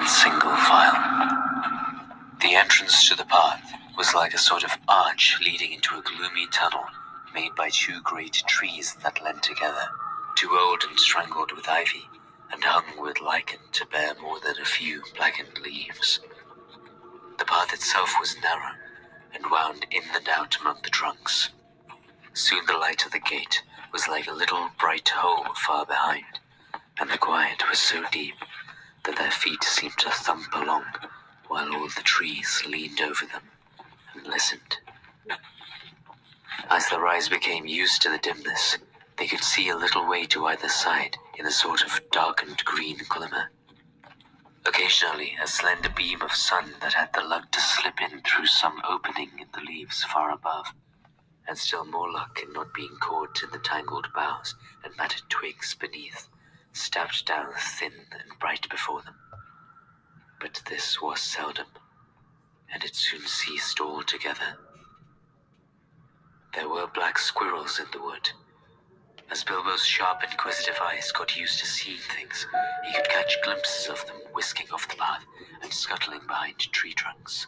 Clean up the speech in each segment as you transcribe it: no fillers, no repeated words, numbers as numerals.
in single file. The entrance to the path was like a sort of arch leading into a gloomy tunnel made by two great trees that leant together, too old and strangled with ivy, and hung with lichen to bear more than a few blackened leaves. The path itself was narrow and wound in and out among the trunks. Soon the light of the gate was like a little bright hole far behind, and the quiet was so deep that their feet seemed to thump along while all the trees leaned over them and listened. As their eyes became used to the dimness, they could see a little way to either side in a sort of darkened green glimmer. Occasionally, a slender beam of sun that had the luck to slip in through some opening in the leaves far above, and still more luck in not being caught in the tangled boughs and matted twigs beneath, stabbed down thin and bright before them. But this was seldom, and it soon ceased altogether. There were black squirrels in the wood. As Bilbo's sharp, inquisitive eyes got used to seeing things, he could catch glimpses of them whisking off the path and scuttling behind tree trunks.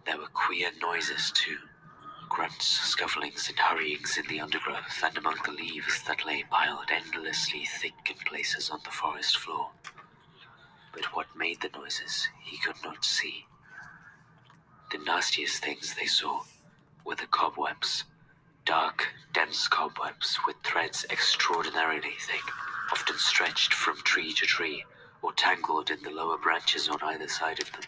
There were queer noises, too. Grunts, scufflings, and hurryings in the undergrowth and among the leaves that lay piled endlessly thick in places on the forest floor. But what made the noises he could not see. The nastiest things they saw were the cobwebs. Dark, dense cobwebs with threads extraordinarily thick, often stretched from tree to tree, or tangled in the lower branches on either side of them.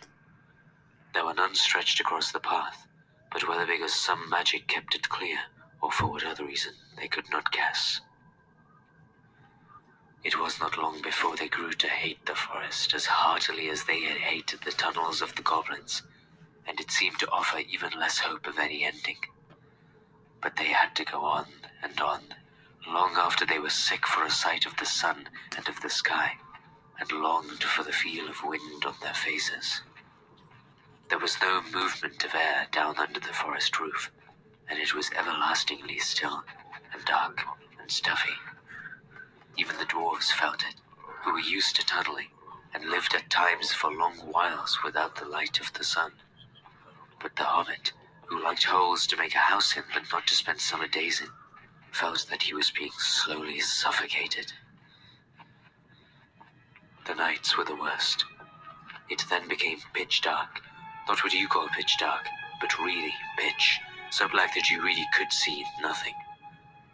There were none stretched across the path, but whether because some magic kept it clear, or for what other reason, they could not guess. It was not long before they grew to hate the forest as heartily as they had hated the tunnels of the goblins, and it seemed to offer even less hope of any ending. But they had to go on and on, long after they were sick for a sight of the sun and of the sky, and longed for the feel of wind on their faces. There was no movement of air down under the forest roof, and it was everlastingly still and dark and stuffy. Even the dwarves felt it, who were used to tunneling and lived at times for long whiles without the light of the sun. But the hobbit, who liked holes to make a house in but not to spend summer days in, felt that he was being slowly suffocated. The nights were the worst. It then became pitch dark. Not what you call pitch dark, but really pitch, so black that you really could see nothing.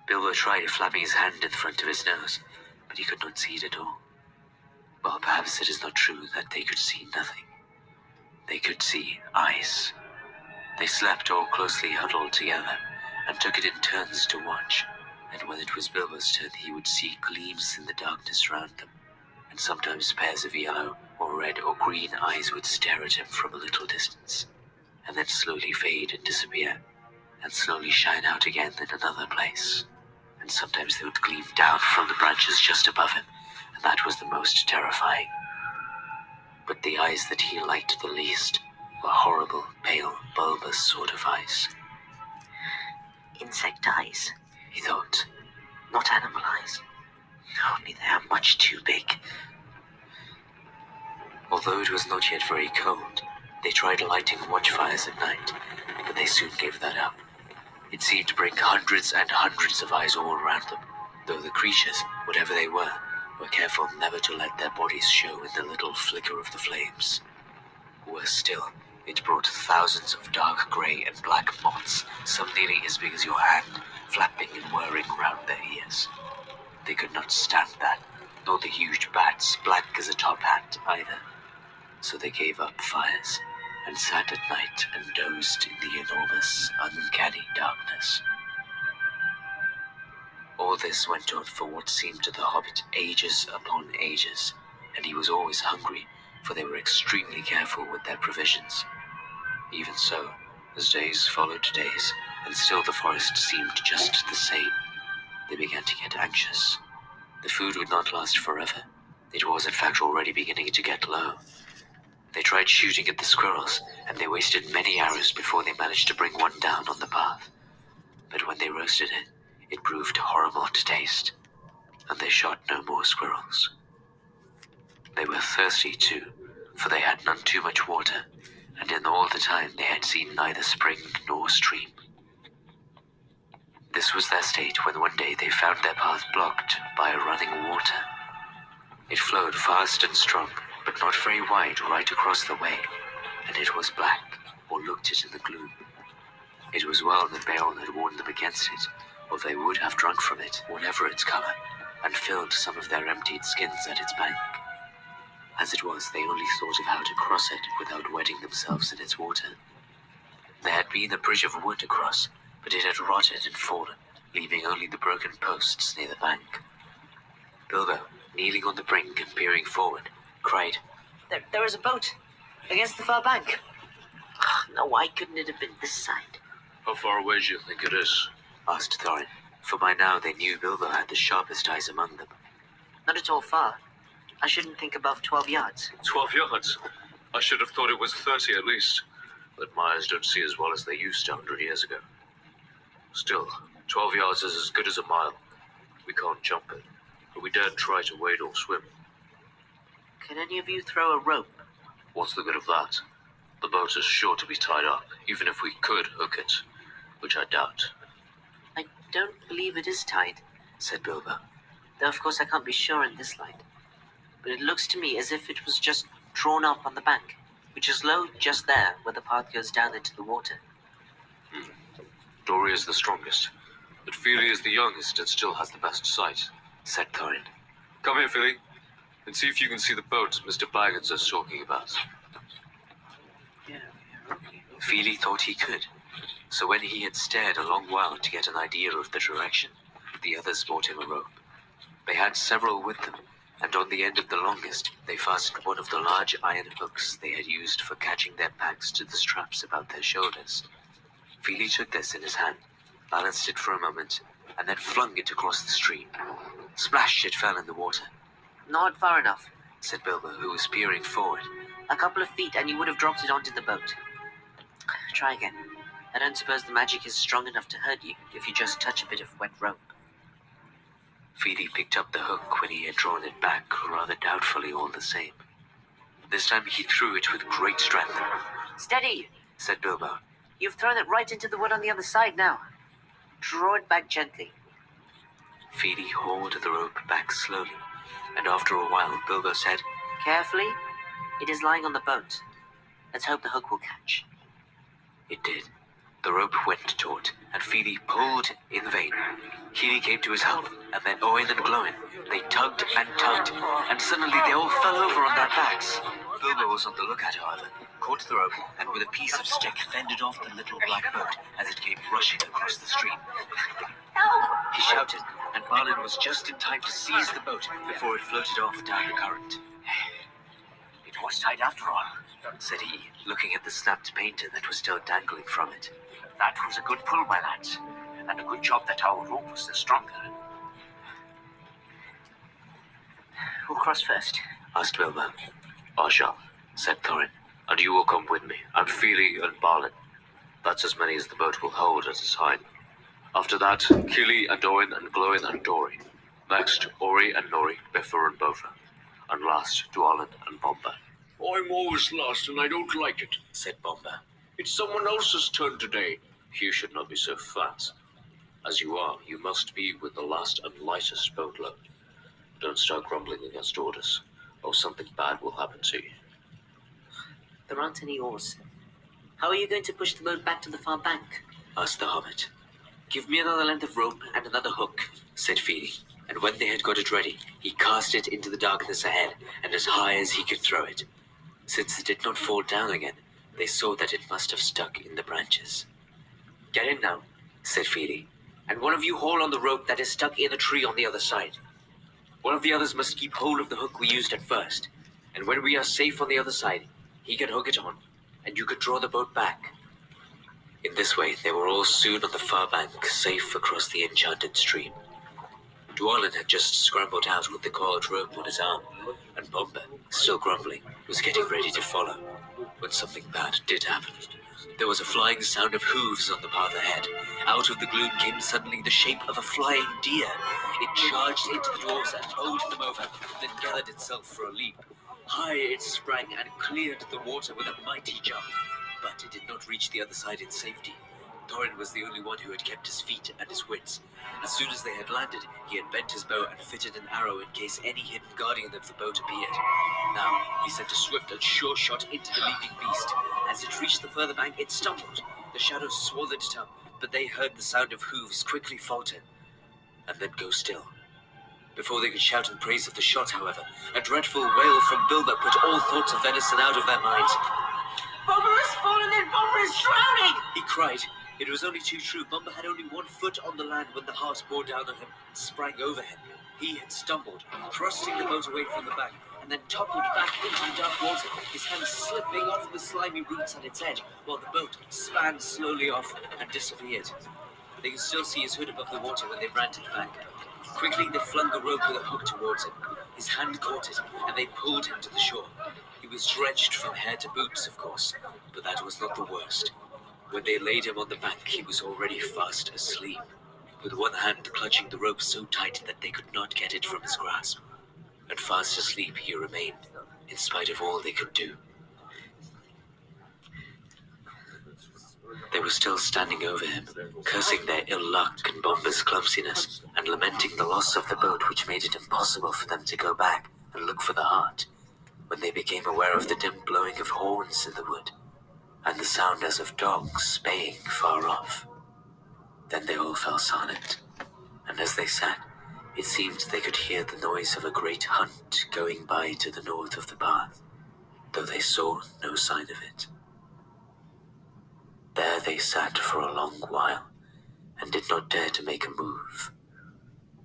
Bilbo tried flapping his hand in front of his nose, but he could not see it at all. Well, perhaps it is not true that they could see nothing. They could see ice. They slept all closely huddled together, and took it in turns to watch, and when it was Bilbo's turn he would see gleams in the darkness round them, and sometimes pairs of yellow or red or green eyes would stare at him from a little distance, and then slowly fade and disappear, and slowly shine out again in another place, and sometimes they would gleam down from the branches just above him, and that was the most terrifying. But the eyes that he liked the least were horrible, pale, bulbous sort of eyes. Insect eyes, he thought, not animal eyes. Only they are much too big. Although it was not yet very cold, they tried lighting watchfires at night, but they soon gave that up. It seemed to bring hundreds and hundreds of eyes all around them, though the creatures, whatever they were careful never to let their bodies show in the little flicker of the flames. Worse still, it brought thousands of dark grey and black moths, some nearly as big as your hand, flapping and whirring round their ears. They could not stand that, nor the huge bats, black as a top hat, either. So they gave up fires, and sat at night and dozed in the enormous, uncanny darkness. All this went on for what seemed to the hobbit ages upon ages, and he was always hungry, for they were extremely careful with their provisions. Even so, as days followed days, and still the forest seemed just the same, they began to get anxious. The food would not last forever. It was in fact already beginning to get low. They tried shooting at the squirrels, and they wasted many arrows before they managed to bring one down on the path. But when they roasted it, it proved horrible to taste, and they shot no more squirrels. They were thirsty too, for they had none too much water, and in all the time they had seen neither spring nor stream. This was their state when one day they found their path blocked by a running water. It flowed fast and strong, but not very wide right across the way, and it was black, or looked it in the gloom. It was well that Beorn had warned them against it, or they would have drunk from it, whatever its color, and filled some of their emptied skins at its bank. As it was, they only thought of how to cross it without wetting themselves in its water. There had been a bridge of wood across, but it had rotted and fallen, leaving only the broken posts near the bank. Bilbo, kneeling on the brink and peering forward, cried, There is a boat against the far bank. Now, why couldn't it have been this side? How far away do you think it is? asked Thorin, for by now they knew Bilbo had the sharpest eyes among them. Not at all far. I shouldn't think above 12 yards. 12 yards? I should have thought it was 30 at least. But my eyes don't see as well as they used to 100 years ago. Still, 12 yards is as good as a mile. We can't jump it, but we daren't try to wade or swim. Can any of you throw a rope? What's the good of that? The boat is sure to be tied up, even if we could hook it, which I doubt. I don't believe it is tied, said Bilbo. though of course I can't be sure in this light. But it looks to me as if it was just drawn up on the bank, which is low just there where the path goes down into the water. Dori is the strongest, but Fili is the youngest and still has the best sight, said Thorin. Come here, Fili, and see if you can see the boat Mr. Baggins is talking about. Fili thought he could, so when he had stared a long while to get an idea of the direction, the others brought him a rope. They had several with them, and on the end of the longest they fastened one of the large iron hooks they had used for catching their packs to the straps about their shoulders. Fili took this in his hand, balanced it for a moment, and then flung it across the stream. Splash! It fell in the water. Not far enough. Said Bilbo, who was peering forward. A couple of feet and you would have dropped it onto the boat. Try again. I don't suppose the magic is strong enough to hurt you if you just touch a bit of wet rope. Fili picked up the hook when he had drawn it back, rather doubtfully all the same. This time he threw it with great strength. Steady, said Bilbo. You've thrown it right into the wood on the other side now. Draw it back gently. Fili hauled the rope back slowly, and after a while Bilbo said, Carefully. It is lying on the boat. Let's hope the hook will catch. It did. The rope went taut, and Fili pulled in vain. Kili came to his help, and then Owen and Glóin. They tugged, and suddenly they all fell over on their backs. Bilbo was on the lookout, however, caught the rope, and with a piece of stick fended off the little black boat as it came rushing across the stream. Help! He shouted, and Balin was just in time to seize the boat before it floated off down the current. It was tied after all, said he, looking at the snapped painter that was still dangling from it. That was a good pull, my lads, and a good job that our rope was the stronger. Who'll cross first? Asked Bilbo. I shall, said Thorin, and you will come with me, and Fili and Balin. That's as many as the boat will hold at its height. After that, Kili and Owen and Glóin and Dori. Next, Ori and Nori, Bifur and Bofur. And last, Dwalin and Bombur. I'm always last and I don't like it, said Bombur. It's someone else's turn today. You should not be so fat. As you are, you must be with the last and lightest boatload. Don't start grumbling against orders, or something bad will happen to you. There aren't any oars. How are you going to push the boat back to the far bank? Asked the hobbit. Give me another length of rope and another hook, said Fili, and when they had got it ready, he cast it into the darkness ahead and as high as he could throw it. Since it did not fall down again, they saw that it must have stuck in the branches. Get in now, said Fili, and one of you haul on the rope that is stuck in the tree on the other side. One of the others must keep hold of the hook we used at first, and when we are safe on the other side, he can hook it on, and you can draw the boat back. In this way, they were all soon on the far bank, safe across the enchanted stream. Dwalin had just scrambled out with the coiled rope on his arm, and Bombur, still grumbling, was getting ready to follow, when something bad did happen. There was a flying sound of hooves on the path ahead. Out of the gloom came suddenly the shape of a flying deer. It charged into the dwarves and bowled them over, then gathered itself for a leap. High it sprang and cleared the water with a mighty jump, but it did not reach the other side in safety. Thorin was the only one who had kept his feet and his wits. As soon as they had landed, he had bent his bow and fitted an arrow in case any hidden guardian of the boat appeared. Now, he sent a swift and sure shot into the leaping beast. As it reached the further bank, it stumbled. The shadows swallowed it up, but they heard the sound of hooves quickly falter, and then go still. Before they could shout in praise of the shot, however, a dreadful wail from Bilbo put all thoughts of venison out of their minds. Bomber has fallen and Bomber is drowning! He cried. It was only too true. Bomber had only 1 foot on the land when the heart bore down on him and sprang over him. He had stumbled, thrusting the boat away from the bank, and then toppled back into the dark water, his hands slipping off the slimy roots at its edge, while the boat span slowly off and disappeared. They could still see his hood above the water when they ran to the bank. Quickly they flung the rope with a hook towards him. His hand caught it, and they pulled him to the shore. He was drenched from head to boots, of course, but that was not the worst. When they laid him on the bank, he was already fast asleep, with one hand clutching the rope so tight that they could not get it from his grasp. And fast asleep he remained, in spite of all they could do. They were still standing over him, cursing their ill luck and Bomber's clumsiness, and lamenting the loss of the boat which made it impossible for them to go back and look for the heart, when they became aware of the dim blowing of horns in the wood, and the sound as of dogs baying far off. Then they all fell silent, and as they sat, it seemed they could hear the noise of a great hunt going by to the north of the path, though they saw no sign of it. There they sat for a long while, and did not dare to make a move.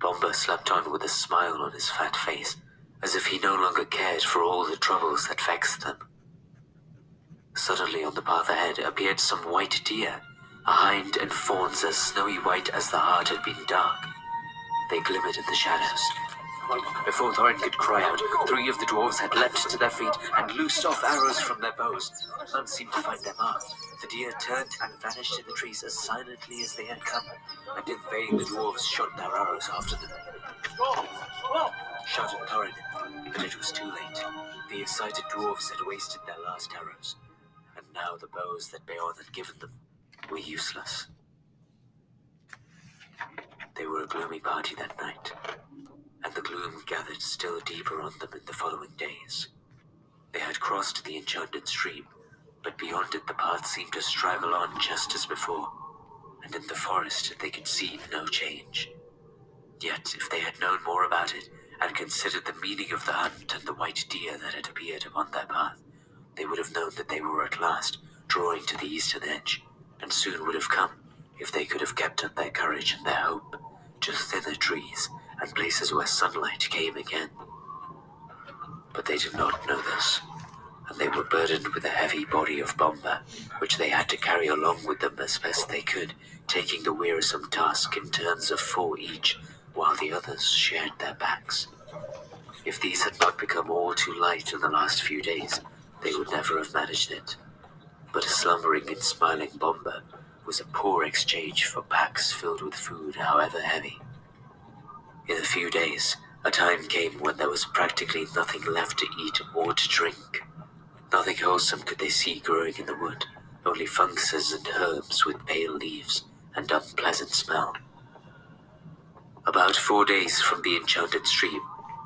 Bomber slept on with a smile on his fat face, as if he no longer cared for all the troubles that vexed them. Suddenly on the path ahead appeared some white deer, a hind and fawns as snowy white as the heart had been dark. They glimmered in the shadows. Before Thorin could cry out, 3 of the dwarves had leapt to their feet and loosed off arrows from their bows. None seemed to find their mark. The deer turned and vanished in the trees as silently as they had come, and in vain the dwarves shot their arrows after them. Shouted Thorin, but it was too late. The excited dwarves had wasted their last arrows, and now the bows that Beorn had given them were useless. They were a gloomy party that night, and the gloom gathered still deeper on them in the following days. They had crossed the enchanted stream, but beyond it the path seemed to straggle on just as before, and in the forest they could see no change. Yet if they had known more about it, and considered the meaning of the hunt and the white deer that had appeared upon their path, they would have known that they were at last drawing to the eastern edge, and soon would have come, if they could have kept up their courage and their hope, to thinner trees and places where sunlight came again. But they did not know this, and they were burdened with a heavy body of Bomber, which they had to carry along with them as best they could, taking the wearisome task in turns of 4 each, while the others shared their packs. If these had not become all too light in the last few days, they would never have managed it. But a slumbering and smiling Bomber was a poor exchange for packs filled with food, however heavy. In a few days, a time came when there was practically nothing left to eat or to drink. Nothing wholesome could they see growing in the wood, only funguses and herbs with pale leaves and unpleasant smell. About 4 days from the enchanted stream,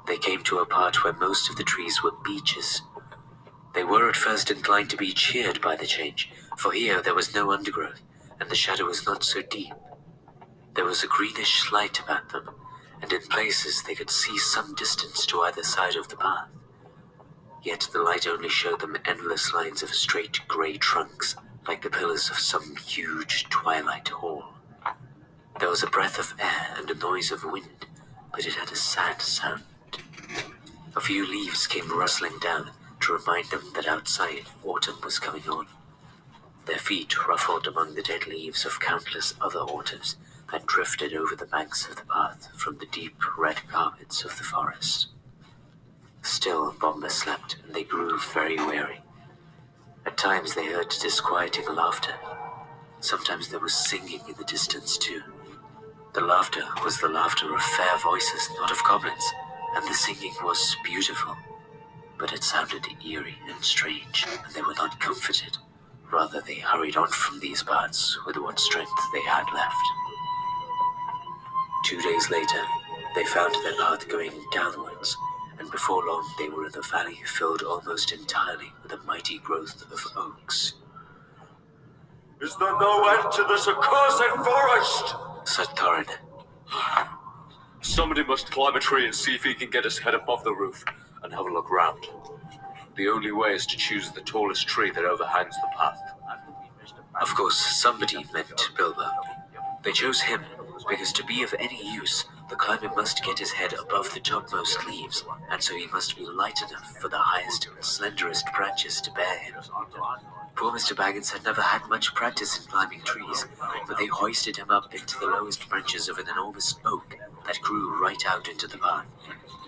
they came to a part where most of the trees were beeches. They were at first inclined to be cheered by the change, for here there was no undergrowth, and the shadow was not so deep. There was a greenish light about them, and in places they could see some distance to either side of the path. Yet the light only showed them endless lines of straight grey trunks, like the pillars of some huge twilight hall. There was a breath of air and a noise of wind, but it had a sad sound. A few leaves came rustling down to remind them that outside autumn was coming on. Their feet ruffled among the dead leaves of countless other autumns that drifted over the banks of the path from the deep red carpets of the forest. Still Bomber slept, and they grew very weary. At times they heard disquieting laughter. Sometimes there was singing in the distance too. The laughter was the laughter of fair voices, not of goblins, and the singing was beautiful. But it sounded eerie and strange, and they were not comforted. Rather, they hurried on from these parts with what strength they had left. 2 days later, they found their path going downwards, and before long they were in a valley filled almost entirely with a mighty growth of oaks. Is there no end to this accursed forest? Said Thorin. Somebody must climb a tree and see if he can get his head above the roof and have a look round. The only way is to choose the tallest tree that overhangs the path. Of course, somebody meant Bilbo. They chose him because to be of any use, the climber must get his head above the topmost leaves, and so he must be light enough for the highest and slenderest branches to bear him. Poor Mr. Baggins had never had much practice in climbing trees, but they hoisted him up into the lowest branches of an enormous oak that grew right out into the barn,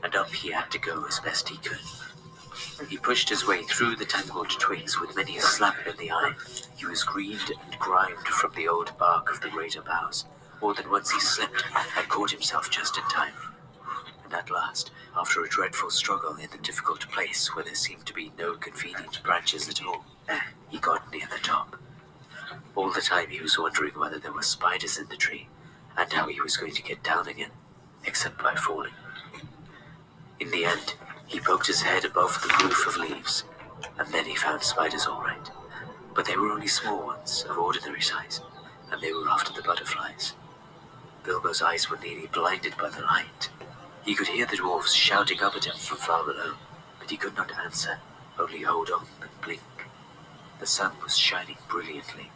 and up he had to go as best he could. He pushed his way through the tangled twigs with many a slap in the eye. He was greened and grimed from the old bark of the greater boughs. More than once he slipped and caught himself just in time. And at last, after a dreadful struggle in the difficult place where there seemed to be no convenient branches at all, he got near the top. All the time he was wondering whether there were spiders in the tree, and how he was going to get down again, except by falling. In the end, he poked his head above the roof of leaves, and then he found spiders all right. But they were only small ones, of ordinary size, and they were after the butterflies. Bilbo's eyes were nearly blinded by the light. He could hear the dwarves shouting up at him from far below, but he could not answer, only hold on and blink. The sun was shining brilliantly,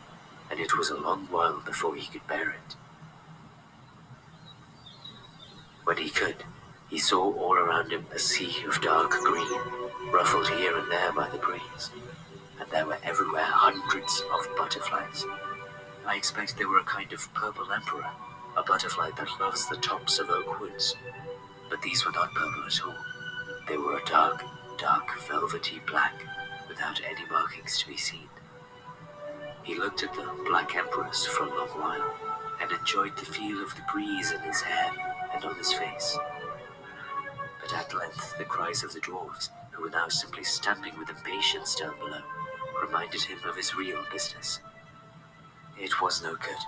and it was a long while before he could bear it. When he could, he saw all around him a sea of dark green, ruffled here and there by the breeze, and there were everywhere hundreds of butterflies. I expect they were a kind of purple emperor, a butterfly that loves the tops of oak woods. But these were not purple at all. They were a dark, dark velvety black, without any markings to be seen. He looked at the black emperors for a long while, and enjoyed the feel of the breeze in his hair and on his face. But at length the cries of the dwarves, who were now simply stamping with impatience down below, reminded him of his real business. It was no good.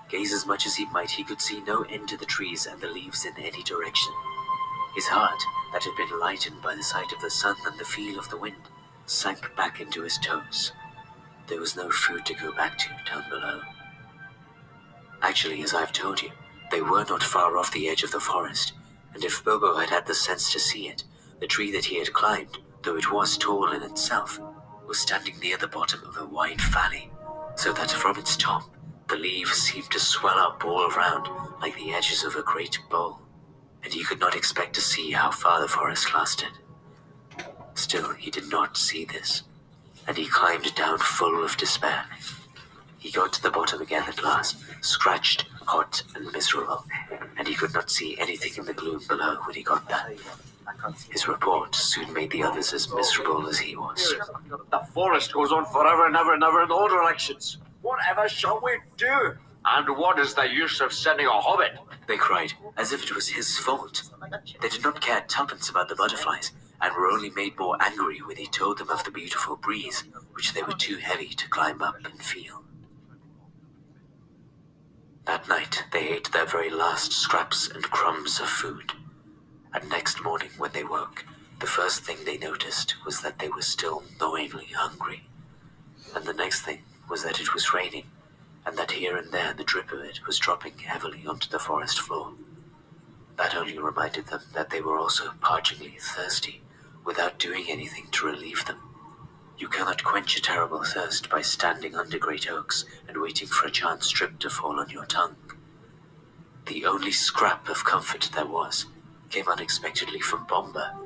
Gaze as much as he might, he could see no end to the trees and the leaves in any direction. His heart, that had been lightened by the sight of the sun and the feel of the wind, sank back into his toes. There was no food to go back to down below. Actually, as I've told you, they were not far off the edge of the forest, and if Bilbo had had the sense to see it, the tree that he had climbed, though it was tall in itself, was standing near the bottom of a wide valley, so that from its top, the leaves seemed to swell up all around like the edges of a great bowl, and he could not expect to see how far the forest lasted. Still, he did not see this, and he climbed down full of despair. He got to the bottom again at last, scratched, hot, and miserable, and he could not see anything in the gloom below when he got there. His report soon made the others as miserable as he was. The forest goes on forever and ever and ever in all directions. Whatever shall we do? And what is the use of sending a hobbit? They cried, as if it was his fault. They did not care tuppence about the butterflies, and were only made more angry when he told them of the beautiful breeze, which they were too heavy to climb up and feel. That night they ate their very last scraps and crumbs of food, and next morning when they woke, the first thing they noticed was that they were still gnawingly hungry, and the next thing was that it was raining, and that here and there the drip of it was dropping heavily onto the forest floor. That only reminded them that they were also parchingly thirsty, without doing anything to relieve them. You cannot quench a terrible thirst by standing under great oaks and waiting for a chance drip to fall on your tongue. The only scrap of comfort there was came unexpectedly from Bomba.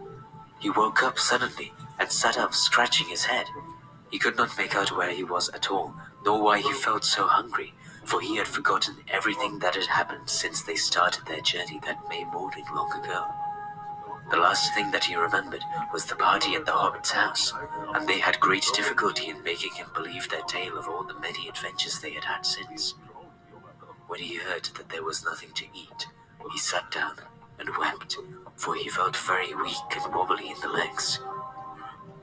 He woke up suddenly and sat up, scratching his head. He could not make out where he was at all, nor why he felt so hungry, for he had forgotten everything that had happened since they started their journey that May morning long ago. The last thing that he remembered was the party at the Hobbit's house, and they had great difficulty in making him believe their tale of all the many adventures they had had since. When he heard that there was nothing to eat, he sat down and wept, for he felt very weak and wobbly in the legs.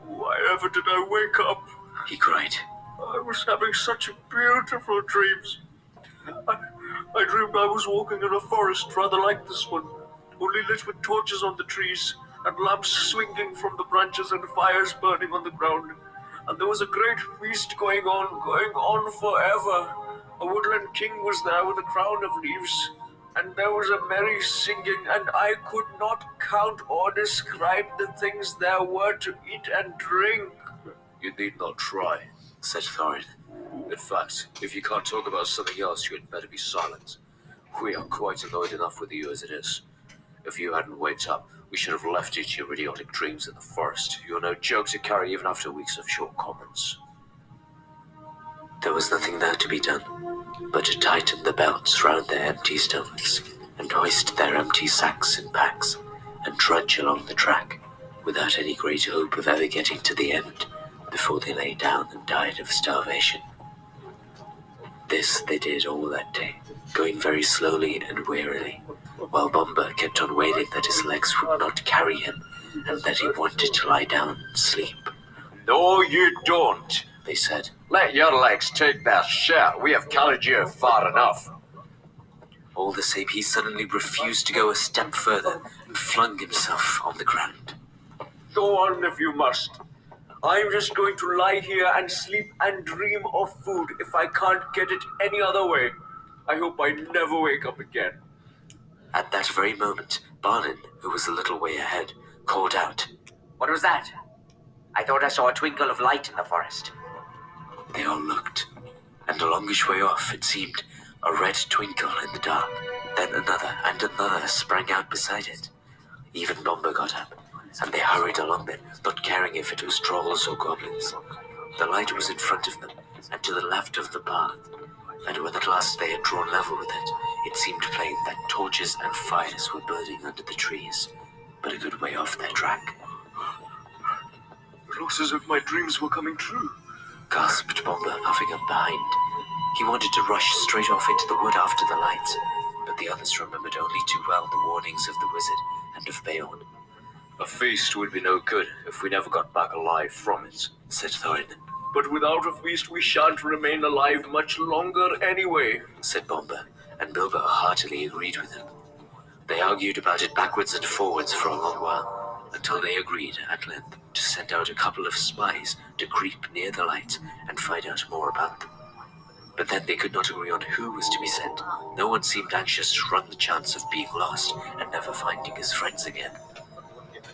Why ever did I wake up? He cried. I was having such beautiful dreams. I dreamed I was walking in a forest rather like this one, only lit with torches on the trees, and lamps swinging from the branches and fires burning on the ground. And there was a great feast going on forever. A woodland king was there with a crown of leaves, and there was a merry singing, and I could not count or describe the things there were to eat and drink. You need not try, said Thorin. In fact, if you can't talk about something else, you had better be silent. We are quite annoyed enough with you as it is. If you hadn't waked up, we should have left you to your idiotic dreams in the forest. You're no joke to carry even after weeks of short comments. There was nothing there to be done, but to tighten the belts round their empty stomachs, and hoist their empty sacks and packs, and trudge along the track, without any great hope of ever getting to the end, before they lay down and died of starvation. This they did all that day, going very slowly and wearily, while Bomba kept on wailing that his legs would not carry him, and that he wanted to lie down and sleep. No, you don't, They said. Let your legs take their share. We have carried you far enough. All the same, he suddenly refused to go a step further and flung himself on the ground. Go on if you must. I'm just going to lie here and sleep and dream of food if I can't get it any other way. I hope I never wake up again. At that very moment, Balin, who was a little way ahead, called out. What was that? I thought I saw a twinkle of light in the forest. They all looked, and a longish way off it seemed a red twinkle in the dark. Then another and another sprang out beside it. Even Bomba got up, and they hurried along then, not caring if it was trolls or goblins. The light was in front of them, and to the left of the path, and when at last they had drawn level with it, it seemed plain that torches and fires were burning under the trees, but a good way off their track. It looks as if my dreams were coming true. Gasped Bomba, puffing up behind. He wanted to rush straight off into the wood after the lights, but the others remembered only too well the warnings of the wizard and of Beorn. A feast would be no good if we never got back alive from it, Said Thorin. But without a feast, we shan't remain alive much longer anyway. Said Bomba, and Bilbo heartily agreed with him. They argued about it backwards and forwards for a long while, until they agreed, at length, to send out a couple of spies to creep near the lights and find out more about them. But then they could not agree on who was to be sent. No one seemed anxious to run the chance of being lost and never finding his friends again.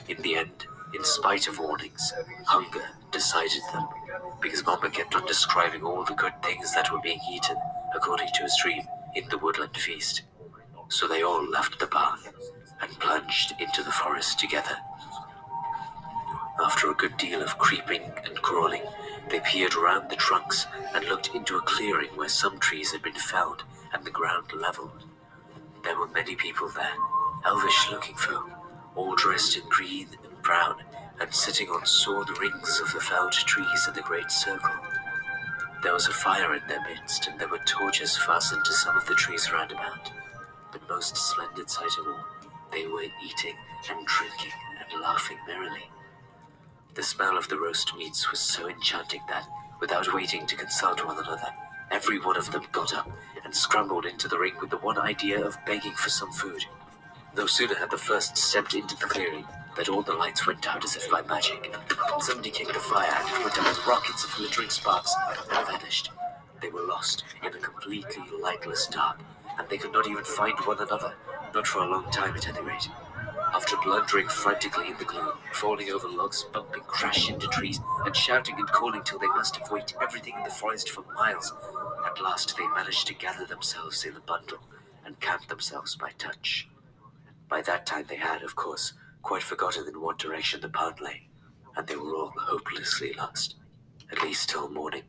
In the end, in spite of warnings, hunger decided them, because Bomba kept on describing all the good things that were being eaten, according to his dream, in the woodland feast. So they all left the path and plunged into the forest together. After a good deal of creeping and crawling, they peered round the trunks and looked into a clearing where some trees had been felled and the ground leveled. There were many people there, elvish-looking folk, all dressed in green and brown, and sitting on sword rings of the felled trees in a great circle. There was a fire in their midst, and there were torches fastened to some of the trees round about. But most splendid sight of all, they were eating and drinking and laughing merrily. The smell of the roast meats was so enchanting that, without waiting to consult one another, every one of them got up and scrambled into the ring with the one idea of begging for some food. No sooner had the first stepped into the clearing that all the lights went out as if by magic. Somebody kicked the fire and it went up with rockets of glittering sparks and vanished. They were lost in a completely lightless dark, and they could not even find one another, not for a long time at any rate. After blundering frantically in the gloom, falling over logs, bumping, crashing into trees, and shouting and calling till they must have waked everything in the forest for miles, at last they managed to gather themselves in a bundle and camp themselves by touch. By that time they had, of course, quite forgotten in what direction the path lay, and they were all hopelessly lost, at least till morning.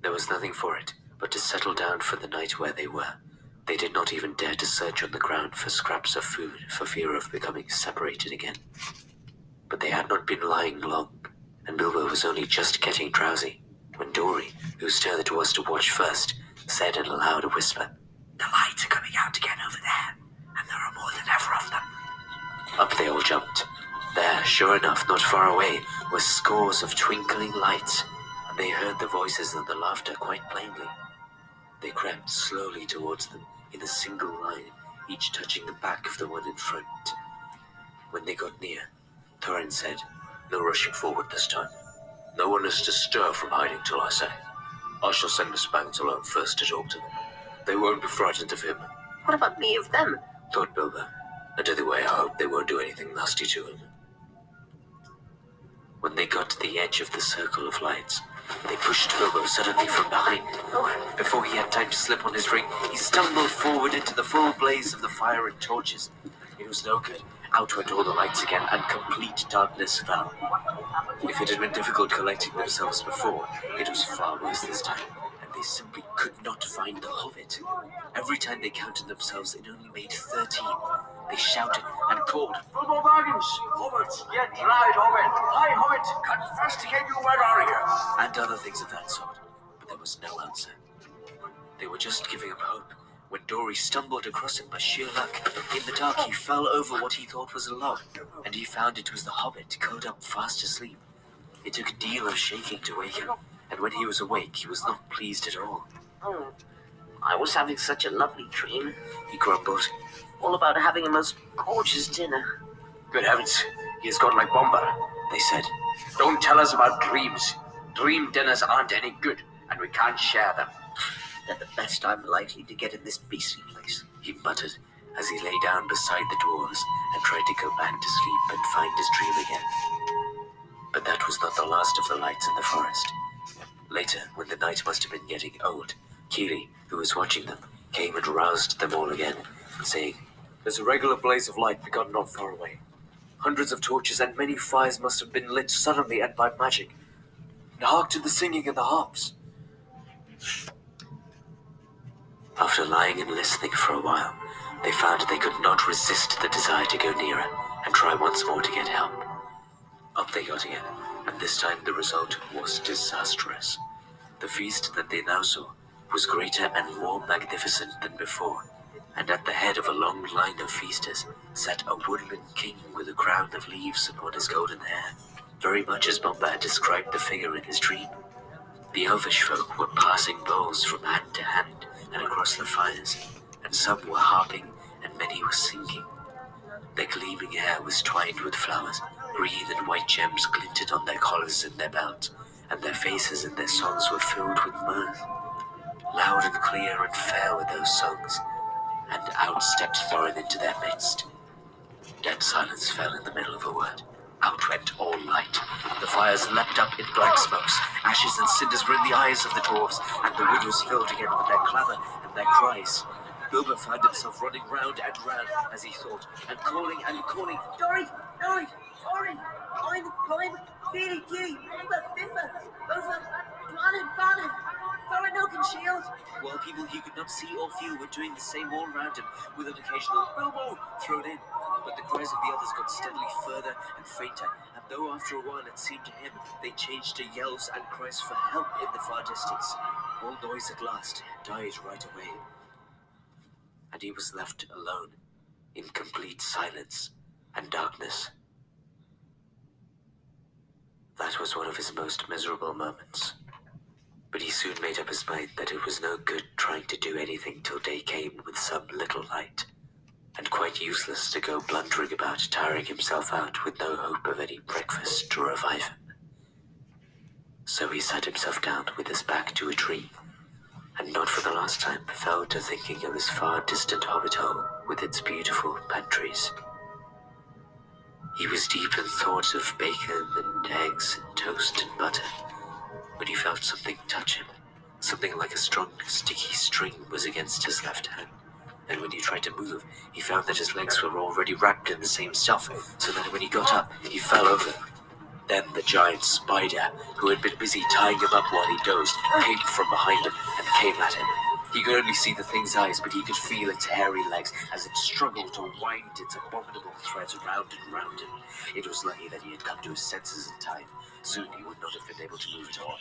There was nothing for it but to settle down for the night where they were, They did not even dare to search on the ground for scraps of food for fear of becoming separated again. But they had not been lying long, and Bilbo was only just getting drowsy when Dory, whose turn it was to watch first, said in a loud whisper, The lights are coming out again over there, and there are more than ever of them. Up they all jumped. There, sure enough, not far away, were scores of twinkling lights, and they heard the voices and the laughter quite plainly. They crept slowly towards them in a single line, each touching the back of the one in front. When they got near, Thorin said, No rushing forward this time. No one is to stir from hiding till I say. I shall send Miss Banks alone first to talk to them. They won't be frightened of him, What about me of them? thought Bilbo. And anyway, I hope they won't do anything nasty to him. when they got to the edge of the circle of lights, they pushed Bilbo suddenly from behind. Before he had time to slip on his ring, he stumbled forward into the full blaze of the fire and torches. It was no good. Out went all the lights again, and complete darkness fell. If it had been difficult collecting themselves before, it was far worse this time, and they simply could not find the Hobbit. Every time they counted themselves, it only made 13. They shouted and called, Bilbo Baggins! Hobbit! Get right, Hobbit! Hi, Hobbit! Confess to get you word are you? and other things of that sort, but there was no answer. They were just giving up hope when Dory stumbled across him by sheer luck. In the dark, he fell over what he thought was a log, and he found it was the Hobbit, curled up fast asleep. It took a deal of shaking to wake him, and when he was awake, he was not pleased at all. Oh, I was having such a lovely dream. He grumbled. All about having a most gorgeous dinner. Good heavens, he has gone like Bombara. They said, Don't tell us about dreams. Dream dinners aren't any good, and we can't share them. They're the best I'm likely to get in this beastly place. he muttered as he lay down beside the dwarves and tried to go back to sleep and find his dream again. But that was not the last of the lights in the forest. Later, when the night must have been getting old, Kili, who was watching them, came and roused them all again, saying, "There's a regular blaze of light begun not far away. Hundreds of torches and many fires must have been lit suddenly and by magic. And hark to the singing and the harps." After lying and listening for a while, they found they could not resist the desire to go nearer and try once more to get help. Up they got again, and this time the result was disastrous. The feast that they now saw was greater and more magnificent than before, and at the head of a long line of feasters sat a woodland king with a crown of leaves upon his golden hair, very much as Bombay had described the figure in his dream. The elvish folk were passing bowls from hand to hand and across the fires, and some were harping and many were singing. Their gleaming hair was twined with flowers, green and white gems glinted on their collars and their belts, and their faces and their songs were filled with mirth. Loud and clear and fair were those songs, and out stepped Thorin into their midst. Dead silence fell in the middle of a word. Out went all light. The fires leapt up in black smokes. Ashes and cinders were in the eyes of the dwarves, and the wood was filled again with their clamour and their cries. Bilbo found himself running round and round as he thought, and calling, Dory! Dory! Dory! Climb! Feely! Kili! Bimba! Bofa! Planet! Thorin Oak and Shield! while people he could not see or feel were doing the same all round him, with an occasional "Bilbo" thrown in. But the cries of the others got steadily further and fainter, and though after a while it seemed to him they changed to yells and cries for help in the far distance, all noise at last died right away. And he was left alone, in complete silence and darkness. That was one of his most miserable moments. But he soon made up his mind that it was no good trying to do anything till day came with some little light, and quite useless to go blundering about, tiring himself out with no hope of any breakfast to revive him. So he sat himself down with his back to a tree, and not for the last time fell to thinking of his far distant hobbit hole with its beautiful pantries. He was deep in thoughts of bacon and eggs and toast and butter, when he felt something touch him. Something like a strong, sticky string was against his left hand, and when he tried to move, he found that his legs were already wrapped in the same stuff, so that when he got up, he fell over. Then the giant spider, who had been busy tying him up while he dozed, came from behind him and came at him. He could only see the thing's eyes, but he could feel its hairy legs as it struggled to wind its abominable threads round and round him. It was lucky that he had come to his senses in time. Soon he would not have been able to move at all.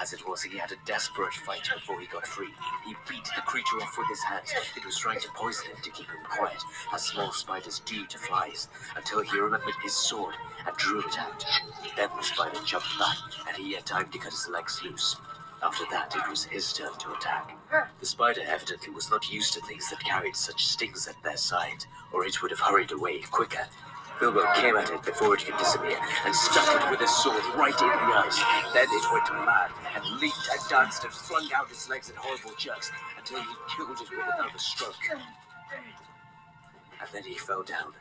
As it was, he had a desperate fight before he got free. He beat the creature off with his hands. It was trying to poison him to keep him quiet, as small spiders do to flies, until he remembered his sword and drew it out. Then the spider jumped back, and he had time to cut his legs loose. After that, it was his turn to attack. The spider evidently was not used to things that carried such stings at their sides, or it would have hurried away quicker. Bilbo came at it before it could disappear, and struck it with his sword right in the eyes. Then it went mad, and leaped and danced and flung out its legs in horrible jerks, until he killed it with another stroke. And then he fell down,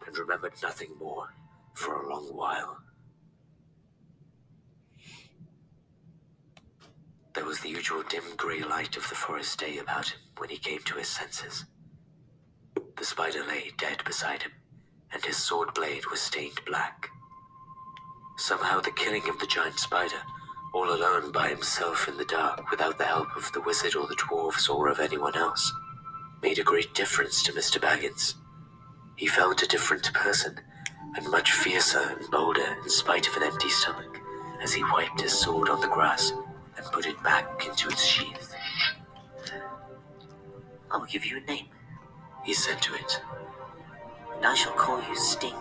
and remembered nothing more for a long while. There was the usual dim grey light of the forest day about him when he came to his senses. The spider lay dead beside him, and his sword blade was stained black. Somehow the killing of the giant spider, all alone by himself in the dark without the help of the wizard or the dwarves or of anyone else, made a great difference to Mr. Baggins. He felt a different person, and much fiercer and bolder in spite of an empty stomach, as he wiped his sword on the grass and put it back into its sheath. I'll give you a name, He said to it. and I shall call you Sting.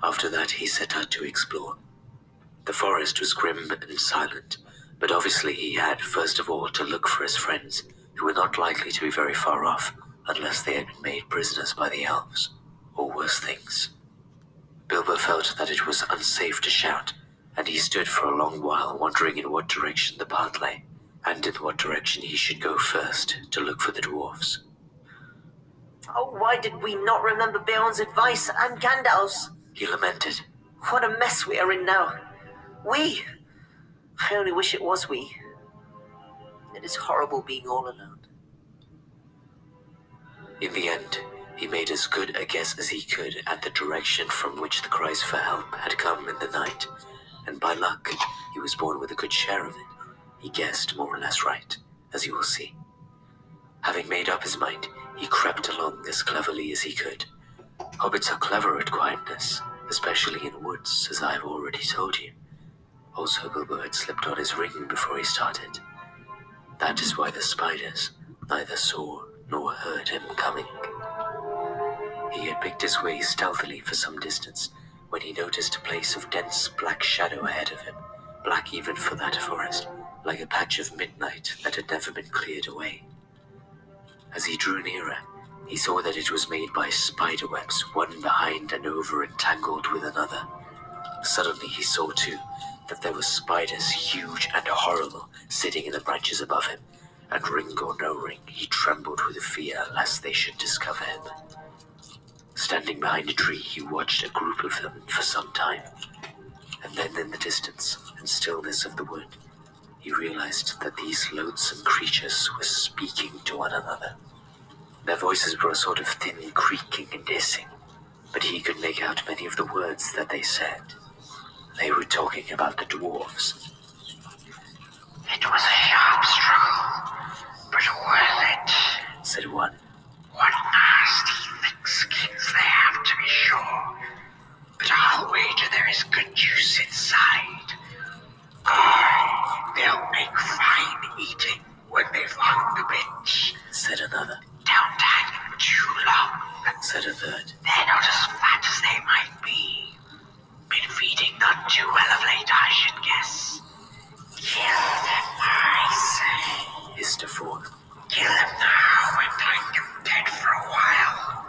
After that, he set out to explore. The forest was grim and silent, but obviously he had, first of all, to look for his friends, who were not likely to be very far off unless they had been made prisoners by the elves, or worse things. Bilbo felt that it was unsafe to shout, and he stood for a long while wondering in what direction the path lay, and in what direction he should go first to look for the dwarves. Oh, why did we not remember Beorn's advice and Gandalf's? He lamented. What a mess we are in now. We! I only wish it was we. It is horrible being all alone. In the end, he made as good a guess as he could at the direction from which the cries for help had come in the night, and by luck, he was born with a good share of it. He guessed more or less right, as you will see. Having made up his mind, he crept along as cleverly as he could. Hobbits are clever at quietness, especially in woods, as I have already told you. Also, Bilbo had slipped on his ring before he started. That is why the spiders neither saw nor heard him coming. He had picked his way stealthily for some distance when he noticed a place of dense black shadow ahead of him, black even for that forest, like a patch of midnight that had never been cleared away. As he drew nearer, he saw that it was made by spider webs, one behind and over entangled with another. Suddenly he saw, too, that there were spiders, huge and horrible, sitting in the branches above him, and ring or no ring, he trembled with fear lest they should discover him. Standing behind a tree, he watched a group of them for some time, and then in the distance and stillness of the wood, he realized that these loathsome creatures were speaking to one another. Their voices were a sort of thin creaking and hissing, but he could make out many of the words that they said. They were talking about the dwarves. It was a sharp struggle, but worth it, Said one. What nasty thick skins they have, to be sure. But I'll wager there is good juice inside. They'll make fine eating when they've hung a bit. Said another. Don't hang them too long. Said a third. They're not as fat as they might be. Been feeding none too well of late, I should guess. Kill them, I say. Hissed a fourth. Kill them now and hang them dead for a while.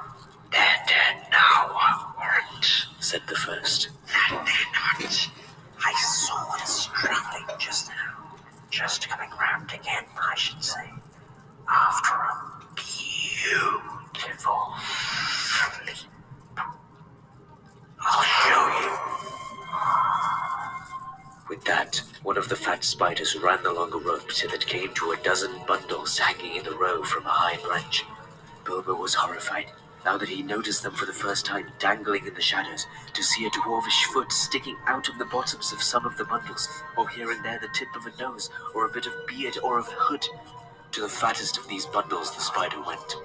They're dead now, aren't? Said the first. That they're not. I saw one struggling just now. Just coming round again, I should say. After a beautiful sleep. I'll show you. With that, one of the fat spiders ran along a rope till it came to a dozen bundles hanging in a row from a high branch. Bilbo was horrified. Now that he noticed them for the first time dangling in the shadows, to see a dwarvish foot sticking out of the bottoms of some of the bundles, or here and there the tip of a nose, or a bit of beard, or of hood. To the fattest of these bundles the spider went.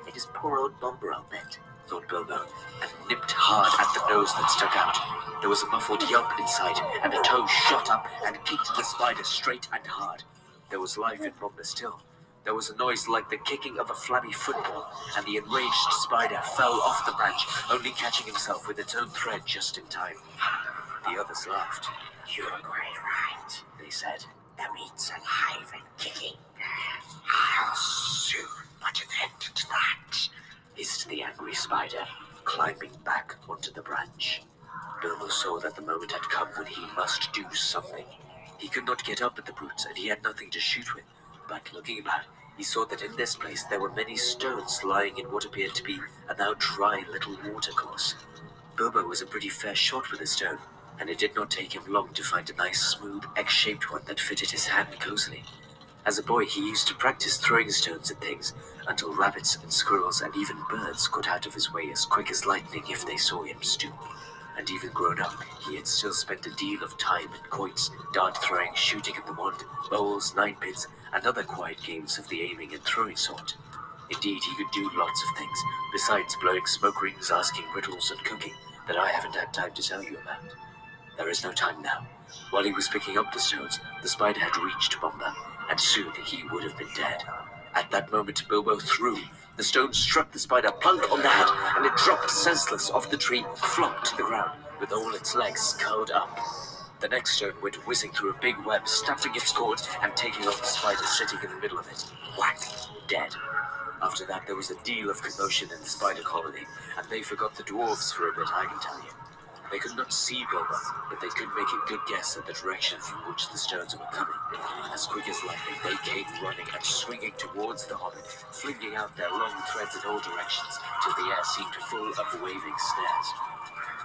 It is poor old Bomber, I'll bet, thought Bilbo, and nipped hard at the nose that stuck out. There was a muffled yelp inside, and a toe shot up and kicked the spider straight and hard. There was life in Bomber still. There was a noise like the kicking of a flabby football, and the enraged spider fell off the branch, only catching himself with its own thread just in time. The others laughed. You're quite right, They said, the meat's alive and kicking. I'll soon put an end to that. hissed the angry spider, climbing back onto the branch. Bilbo saw that the moment had come when he must do something. He could not get up at the brutes, and he had nothing to shoot with. But looking about, he saw that in this place there were many stones lying in what appeared to be a now dry little watercourse. Bilbo was a pretty fair shot with a stone, and it did not take him long to find a nice, smooth, egg-shaped one that fitted his hand cozily. As a boy, he used to practice throwing stones at things until rabbits and squirrels and even birds got out of his way as quick as lightning if they saw him stoop. And even grown up, he had still spent a deal of time in quoits, dart-throwing, shooting at the wand, bowls, ninepins, and other quiet games of the aiming and throwing sort. Indeed, he could do lots of things, besides blowing smoke rings, asking riddles, and cooking, that I haven't had time to tell you about. There is no time now. While he was picking up the stones, the spider had reached Bomber, and soon he would have been dead. At that moment, Bilbo threw. The stone struck the spider plunk on the head, and it dropped senseless off the tree, flopped to the ground, with all its legs curled up. The next stone went whizzing through a big web, snapping its cords, and taking off the spider sitting in the middle of it. Whack! Dead. After that, there was a deal of commotion in the spider colony, and they forgot the dwarves for a bit, I can tell you. They could not see Bilbo, but they could make a good guess at the direction from which the stones were coming. As quick as lightning, they came running and swinging towards the hobbit, flinging out their long threads in all directions till the air seemed full of waving snares.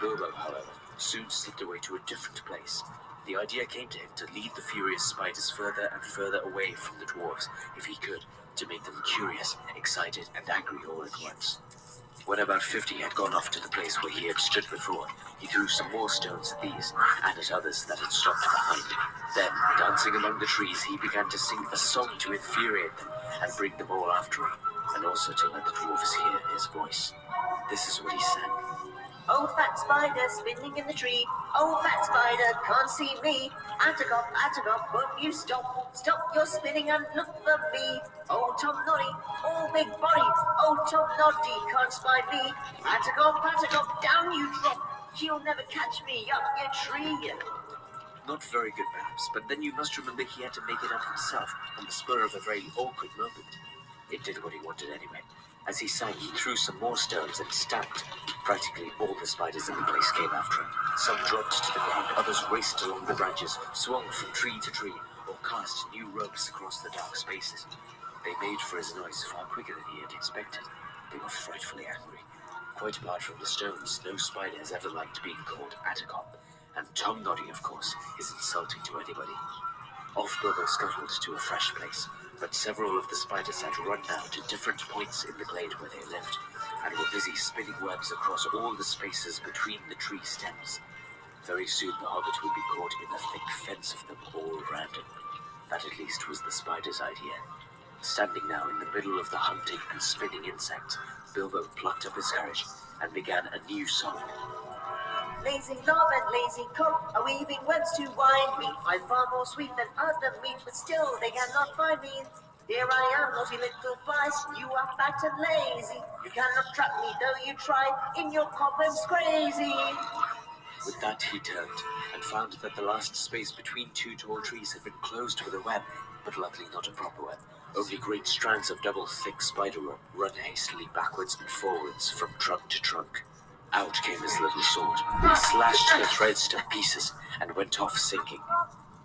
Bilbo, however, soon slipped away to a different place. The idea came to him to lead the furious spiders further and further away from the dwarves, if he could, to make them curious, excited, and angry all at once. When about 50 had gone off to the place where he had stood before, he threw some more stones at these, and at others that had stopped behind. Then, dancing among the trees, he began to sing a song to infuriate them, and bring them all after him, and also to let the dwarves hear his voice. This is what he sang. Oh, fat spider spinning in the tree. Oh, fat spider can't see me. Atagop, won't you stop? Stop your spinning and look for me. Oh, Tom Noddy, oh, big body. Oh, Tom Noddy can't spy me. Atagop, down you drop. You'll never catch me up your tree. Not very good, perhaps, but then you must remember he had to make it up himself on the spur of a very awkward moment. It did what he wanted anyway. As he sang, he threw some more stones and stamped. Practically all the spiders in the place came after him. Some dropped to the ground, others raced along the branches, swung from tree to tree, or cast new ropes across the dark spaces. They made for his noise far quicker than he had expected. They were frightfully angry. Quite apart from the stones, no spider has ever liked being called Atacop, and Tom Noddy, of course, is insulting to anybody. Off Bilbo scuttled to a fresh place, but several of the spiders had run now to different points in the glade where they lived, and were busy spinning webs across all the spaces between the tree stems. Very soon the hobbit would be caught in a thick fence of them all round him. That at least was the spider's idea. Standing now in the middle of the hunting and spinning insects, Bilbo plucked up his courage and began a new song. Lazy knob and lazy cock are weaving webs to wind me. I'm far more sweet than other meat, but still they cannot find me. Here I am, naughty little mice, you are fat and lazy. You cannot trap me, though you try, in your cobwebs crazy. With that he turned, and found that the last space between two tall trees had been closed with a web, but luckily not a proper web. Only great strands of double thick spider rope run hastily backwards and forwards from trunk to trunk. Out came his little sword. He slashed the threads to pieces and went off sinking.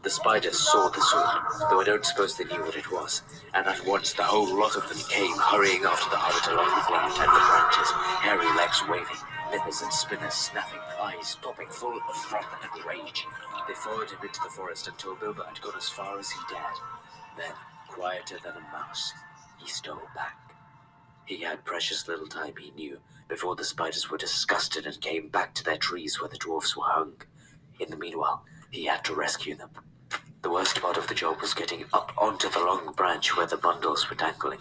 The spiders saw the sword, though I don't suppose they knew what it was, and at once the whole lot of them came hurrying after the hobbit along the glade and the branches, hairy legs waving, nippers and spinners snapping, eyes popping full of froth and rage. They followed him into the forest until Bilbo had gone as far as he dared. Then, quieter than a mouse, he stole back. He had precious little time, he knew, before the spiders were disgusted and came back to their trees where the dwarfs were hung. In the meanwhile, he had to rescue them. The worst part of the job was getting up onto the long branch where the bundles were dangling.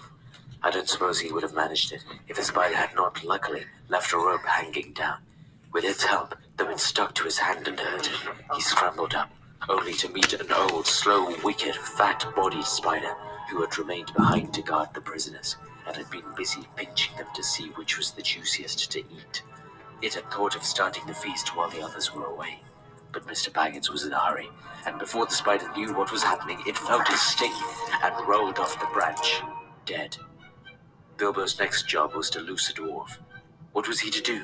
I don't suppose he would have managed it if the spider had not, luckily, left a rope hanging down. With its help, though it stuck to his hand and hurt him, he scrambled up, only to meet an old, slow, wicked, fat-bodied spider who had remained behind to guard the prisoners and had been busy pinching them to see which was the juiciest to eat. It had thought of starting the feast while the others were away. But Mr. Baggins was in a hurry, and before the spider knew what was happening, it felt his sting and rolled off the branch, dead. Bilbo's next job was to loose a dwarf. What was he to do?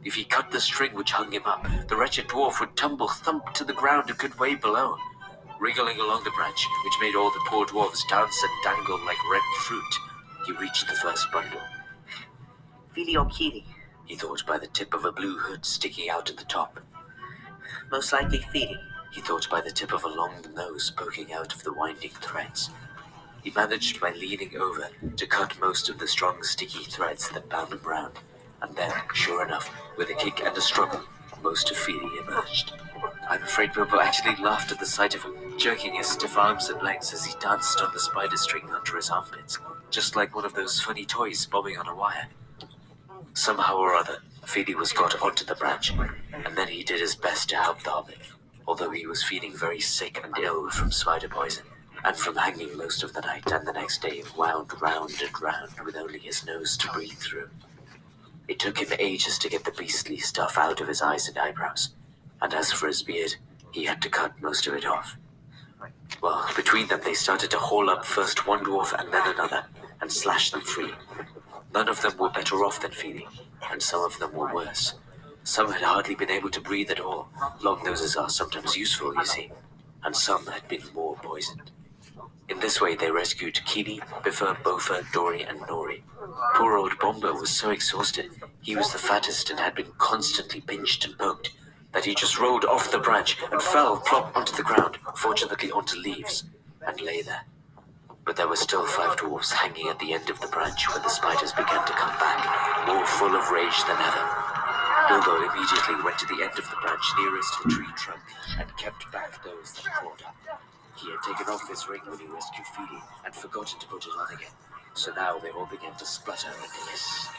If he cut the string which hung him up, the wretched dwarf would tumble thump to the ground a good way below. Wriggling along the branch, which made all the poor dwarves dance and dangle like red fruit, he reached the first bundle. Feely or Keely? He thought by the tip of a blue hood sticking out at the top. Most likely Feely. He thought by the tip of a long nose poking out of the winding threads. He managed by leaning over to cut most of the strong sticky threads that bound him round, and then, sure enough, with a kick and a struggle, most of Feely emerged. I'm afraid Bilbo actually laughed at the sight of him, jerking his stiff arms and legs as he danced on the spider string under his armpits, just like one of those funny toys bobbing on a wire. Somehow or other, Feely was got onto the branch, and then he did his best to help the hobbit, although he was feeling very sick and ill from spider poison, and from hanging most of the night and the next day wound round and round with only his nose to breathe through. It took him ages to get the beastly stuff out of his eyes and eyebrows, and as for his beard, he had to cut most of it off. Well, between them they started to haul up first one dwarf and then another, and slash them free. None of them were better off than Feely, and some of them were worse. Some had hardly been able to breathe at all. Long noses are sometimes useful, you see, and some had been more poisoned. In this way they rescued Keely, Bifur, Bofa, Dory, and Nori. Poor old Bomber was so exhausted, he was the fattest and had been constantly pinched and poked, that he just rolled off the branch and fell plop onto the ground, fortunately onto leaves, and lay there. But there were still 5 dwarfs hanging at the end of the branch when the spiders began to come back, more full of rage than ever. Bilbo immediately went to the end of the branch nearest the tree trunk and kept back those that crawled up. He had taken off his ring when he rescued Feely and forgotten to put it on again, so now they all began to splutter and hiss.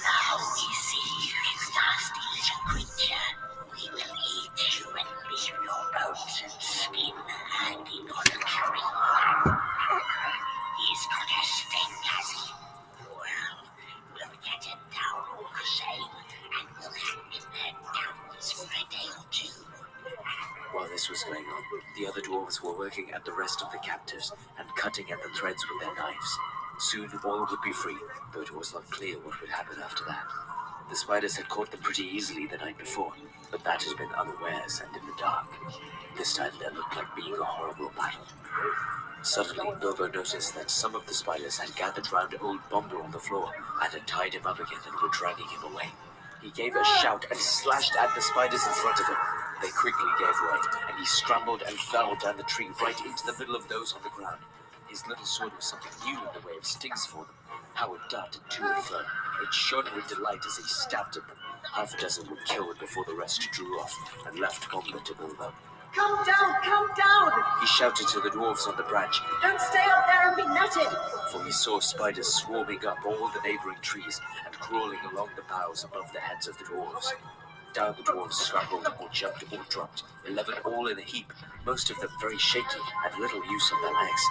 Now we see this nasty little creature. We will eat you and leave your bones and skin hanging on a tree. He's got a sting, has he? Well, we'll get him down all the same, and we'll hang him there downwards for a day or two. While this was going on, the other dwarves were working at the rest of the captives and cutting at the threads with their knives. Soon all would be free, though it was not clear what would happen after that. The spiders had caught them pretty easily the night before, but that had been unawares and in the dark. This time there looked like being a horrible battle. Suddenly, Bilbo noticed that some of the spiders had gathered round old Bomber on the floor and had tied him up again and were dragging him away. He gave a shout and slashed at the spiders in front of him. They quickly gave way, and he scrambled and fell down the tree right into the middle of those on the ground. His little sword was something new in the way of stings for them. How it darted to and fro. It shone with delight as he stabbed at them. Half a dozen were killed before the rest drew off and left Bomber to Bilbo. Come down, come down! He shouted to the dwarves on the branch, Don't stay up there and be nutted! for he saw spiders swarming up all the neighboring trees and crawling along the boughs above the heads of the dwarves. Down the dwarves scrambled or jumped or dropped, 11 all in a heap, most of them very shaky and little use of their legs.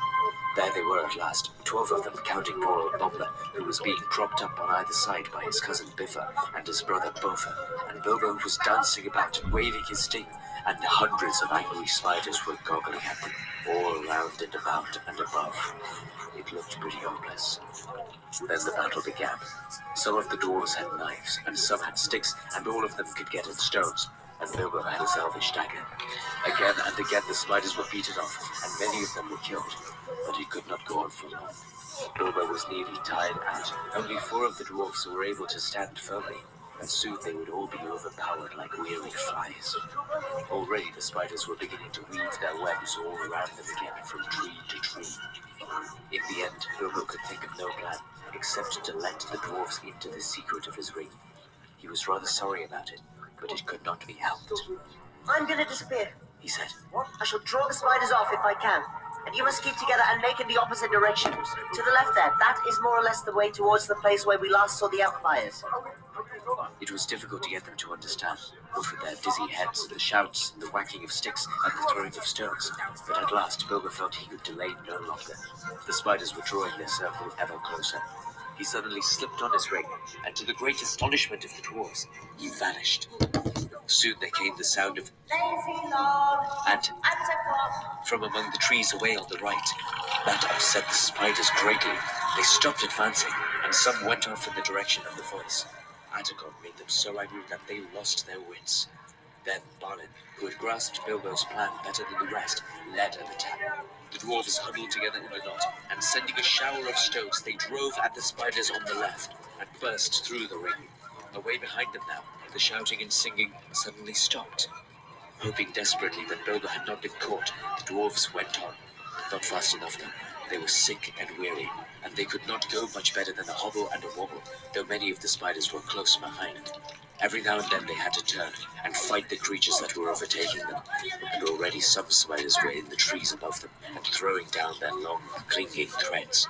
There they were at last, 12 of them counting poor old Bomber, who was being propped up on either side by his cousin Bifur and his brother Bofa, and Bilbo was dancing about and waving his sting, and hundreds of angry spiders were goggling at them, all round and about and above. It looked pretty hopeless. Then the battle began. Some of the dwarves had knives, and some had sticks, and all of them could get at stones, and Bilbo had a salvage dagger. Again and again the spiders were beaten off, and many of them were killed, but he could not go on for long. Bilbo was nearly tired out. Only 4 of the dwarfs were able to stand firmly, and soon they would all be overpowered like weary flies. Already the spiders were beginning to weave their webs all around them again from tree to tree. In the end, Bilbo could think of no plan except to let the dwarfs into the secret of his ring. He was rather sorry about it, but it could not be helped. I'm going to disappear. He said, What? I shall draw the spiders off if I can. And you must keep together and make in the opposite direction. To the left there. That is more or less the way towards the place where we last saw the outfires. It was difficult to get them to understand, what with their dizzy heads, the shouts, and the whacking of sticks, and the throwing of stones. But at last, Bilbo felt he could delay no longer. The spiders were drawing their circle ever closer. He suddenly slipped on his ring, and to the great astonishment of the dwarves, he vanished. Soon there came the sound of Lazy log. and Attercop. from among the trees away on the right. That upset the spiders greatly. They stopped advancing, and some went off in the direction of the voice. Attercop made them so angry that they lost their wits. Then Balin, who had grasped Bilbo's plan better than the rest, led an attack. The dwarves huddled together in a knot, and sending a shower of stones, they drove at the spiders on the left and burst through the ring. Away behind them now, the shouting and singing suddenly stopped. Hoping desperately that Bilbo had not been caught, the dwarves went on. Not fast enough, though. They were sick and weary, and they could not go much better than a hobble and a wobble, though many of the spiders were close behind. Every now and then they had to turn and fight the creatures that were overtaking them, and already some spiders were in the trees above them and throwing down their long, clinging threads.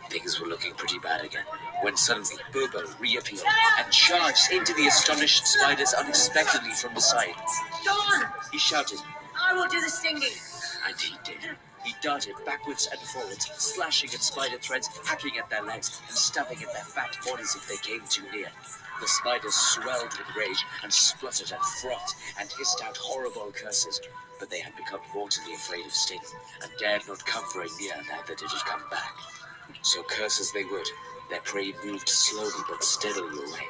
Things were looking pretty bad again, when suddenly Bilbo reappeared and charged into the astonished spiders unexpectedly from the side. Dawn! He shouted, I will do the stinging. and he did. He darted backwards and forwards, slashing at spider threads, hacking at their legs, and stabbing at their fat bodies if they came too near. The spiders swelled with rage and spluttered and frothed and hissed out horrible curses, but they had become mortally afraid of Sting and dared not come very near now that it had come back. So curse as they would, their prey moved slowly but steadily away.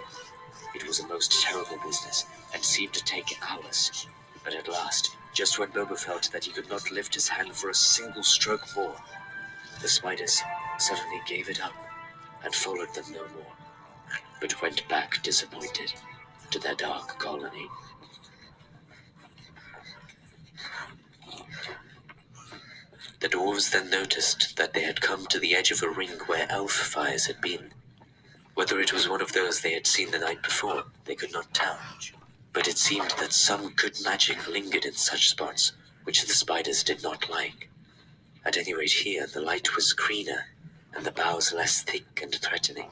It was a most terrible business and seemed to take hours. But at last, just when Bilbo felt that he could not lift his hand for a single stroke more, the spiders suddenly gave it up and followed them no more, but went back disappointed to their dark colony. The dwarves then noticed that they had come to the edge of a ring where elf fires had been. Whether it was one of those they had seen the night before, they could not tell. But it seemed that some good magic lingered in such spots, which the spiders did not like. At any rate here, the light was greener, and the boughs less thick and threatening,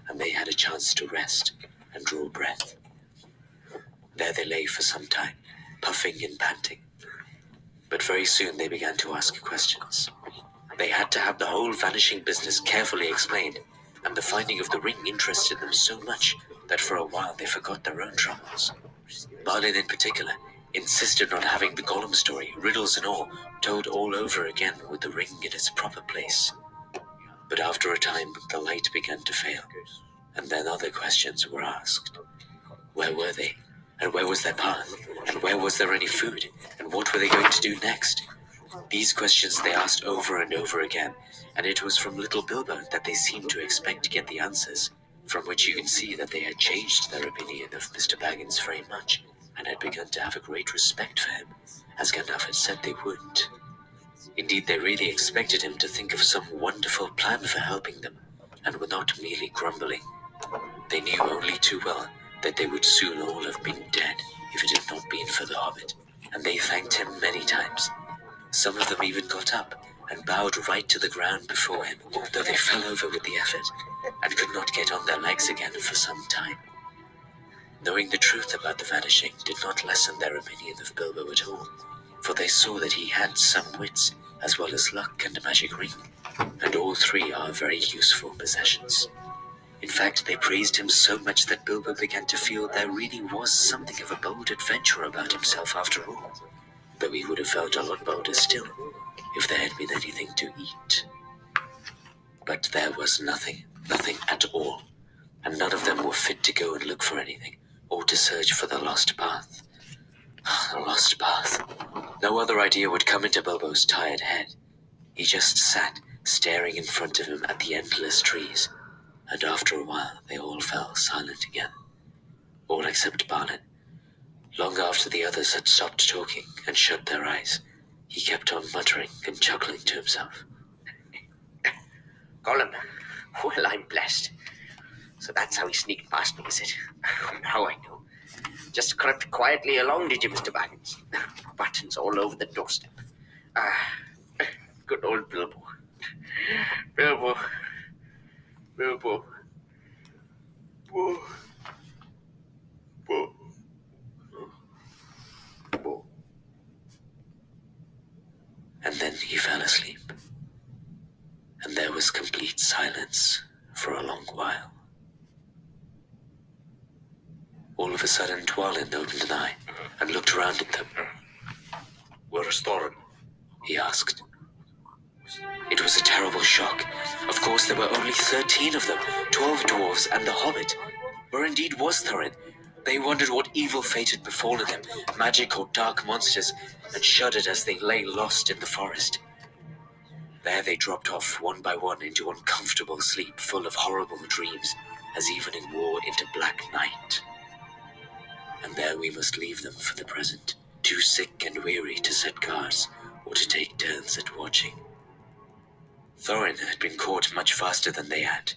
and they had a chance to rest and draw breath. There they lay for some time, puffing and panting. But very soon they began to ask questions. They had to have the whole vanishing business carefully explained, and the finding of the ring interested them so much that for a while they forgot their own troubles. Balin in particular insisted on having the Gollum story, riddles and all, told all over again with the ring in its proper place. But after a time, the light began to fail, and then other questions were asked. Where were they? And where was their path? And where was there any food? And what were they going to do next? These questions they asked over and over again, and it was from little Bilbo that they seemed to expect to get the answers, from which you can see that they had changed their opinion of Mr. Baggins very much, and had begun to have a great respect for him, as Gandalf had said they would. Indeed, they really expected him to think of some wonderful plan for helping them, and were not merely grumbling. They knew only too well that they would soon all have been dead if it had not been for the Hobbit, and they thanked him many times. Some of them even got up and bowed right to the ground before him, though they fell over with the effort, and could not get on their legs again for some time. Knowing the truth about the vanishing did not lessen their opinion of Bilbo at all, for they saw that he had some wits, as well as luck and a magic ring, and all three are very useful possessions. In fact, they praised him so much that Bilbo began to feel there really was something of a bold adventure about himself after all, though he would have felt a lot bolder still if there had been anything to eat. But there was nothing at all, and none of them were fit to go and look for anything, or to search for the lost path. The lost path. No other idea would come into Bilbo's tired head. He just sat, staring in front of him at the endless trees, and after a while they all fell silent again. All except Balin. Long after the others had stopped talking and shut their eyes, he kept on muttering and chuckling to himself. Gollum, well, I'm blessed. So that's how he sneaked past me, is it? Now I know. Just crept quietly along, did you, Mr. Baggins? Buttons all over the doorstep. Good old Bilbo. Bilbo. Bilbo. Bo. Bo. Bo. And then he fell asleep. And there was complete silence for a long while. All of a sudden, Dwalin opened an eye and looked around at them. Where is Thorin? He asked. It was a terrible shock. Of course, there were only 13 of them, 12 dwarves and the hobbit. Where indeed was Thorin? They wondered what evil fate had befallen him, magic or dark monsters, and shuddered as they lay lost in the forest. There they dropped off one by one into uncomfortable sleep full of horrible dreams, as evening wore into black night. And there we must leave them for the present, too sick and weary to set guards or to take turns at watching. Thorin had been caught much faster than they had.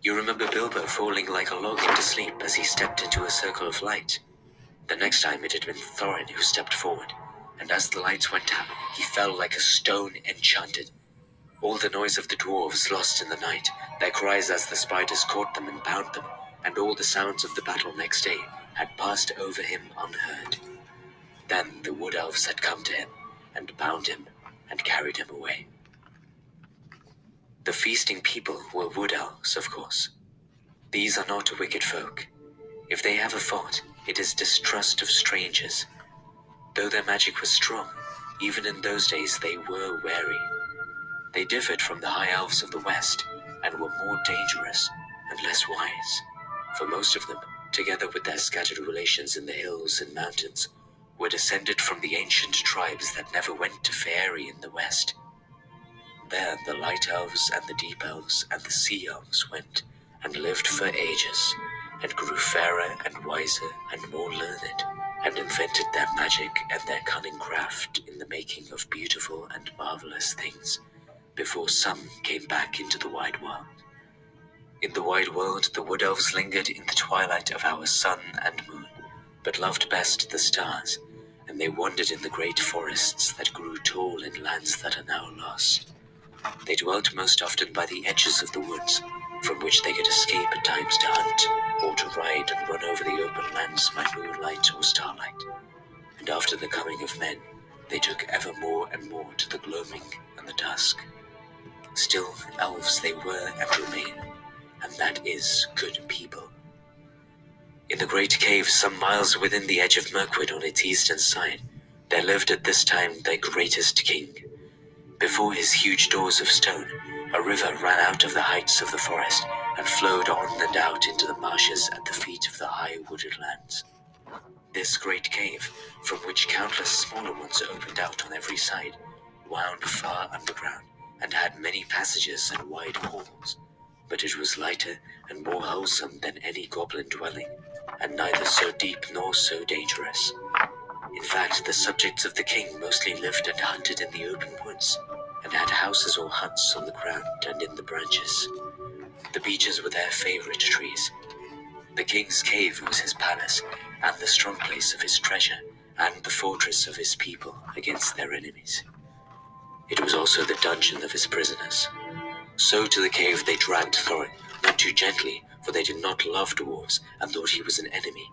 You remember Bilbo falling like a log into sleep as he stepped into a circle of light. The next time it had been Thorin who stepped forward, and as the lights went out, he fell like a stone enchanted. All the noise of the dwarves lost in the night, their cries as the spiders caught them and bound them, and all the sounds of the battle next day had passed over him unheard. Then the wood elves had come to him, and bound him, and carried him away. The feasting people were wood elves, of course. These are not wicked folk. If they have a fault, it is distrust of strangers. Though their magic was strong, even in those days they were wary. They differed from the high elves of the West, and were more dangerous and less wise. For most of them, together with their scattered relations in the hills and mountains, were descended from the ancient tribes that never went to Faerie in the West. There the light elves and the deep elves and the sea elves went and lived for ages, and grew fairer and wiser and more learned, and invented their magic and their cunning craft in the making of beautiful and marvelous things, before some came back into the wide world. In the wide world, the wood elves lingered in the twilight of our sun and moon, but loved best the stars, and they wandered in the great forests that grew tall in lands that are now lost. They dwelt most often by the edges of the woods, from which they could escape at times to hunt, or to ride and run over the open lands by moonlight or starlight. And after the coming of men, they took ever more and more to the gloaming and the dusk. Still, elves they were and remain, and that is good people. In the great cave some miles within the edge of Mirkwood on its eastern side, there lived at this time their greatest king. Before his huge doors of stone, a river ran out of the heights of the forest and flowed on and out into the marshes at the feet of the high wooded lands. This great cave, from which countless smaller ones opened out on every side, wound far underground and had many passages and wide halls, but it was lighter and more wholesome than any goblin dwelling, and neither so deep nor so dangerous. In fact, the subjects of the king mostly lived and hunted in the open woods, and had houses or huts on the ground and in the branches. The beeches were their favorite trees. The king's cave was his palace, and the strong place of his treasure, and the fortress of his people against their enemies. It was also the dungeon of his prisoners. So to the cave they dragged Thorin, not too gently, for they did not love dwarves and thought he was an enemy.